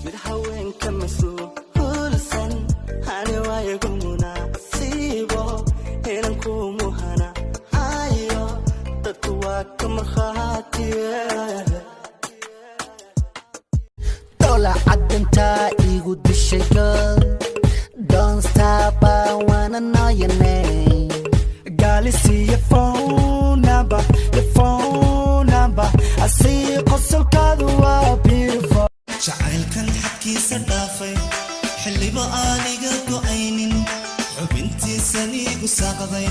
midhawen kamasuulsan hani waayagumuna siibo helan kumuhana ayo dadku waa kama khaatiye dola cadanta igu dishay girl don't stop I wanna know your name gali see your phone number I see qosolkaadu waa beautiful jacaylkan xadkiisa dhaafay xilliba aaniga go'aynin xubintiisan igu saaqday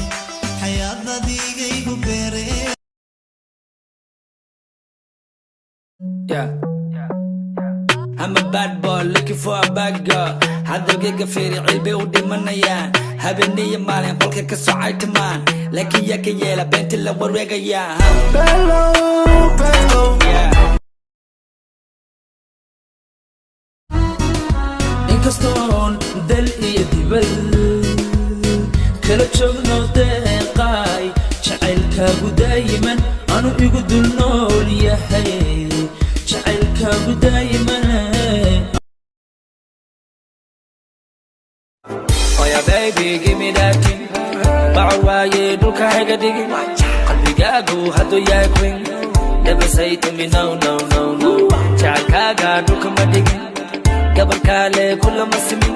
xayaadadiigaygu beeree I'm a bad boy looking for a bad girl hadalkayga fiiri cilbi u dhimanayaan habeenaya maalin qolka ka socay tamaan laakiin yaa ka yeela beenta la wareegayaa Bello inkastoon dal iyo dibal kala joogno deeqaay jacaylkaagu daayiman anu igu dul nool yahay jacaylkaagu daayiman Oh yeah baby give me that thing bacal waaye dhulka hayga dhigin qalbigaagu hadduu yahay queen never say to me no jacaylkaaga dhulka ma dhigin gabar kale kulama simin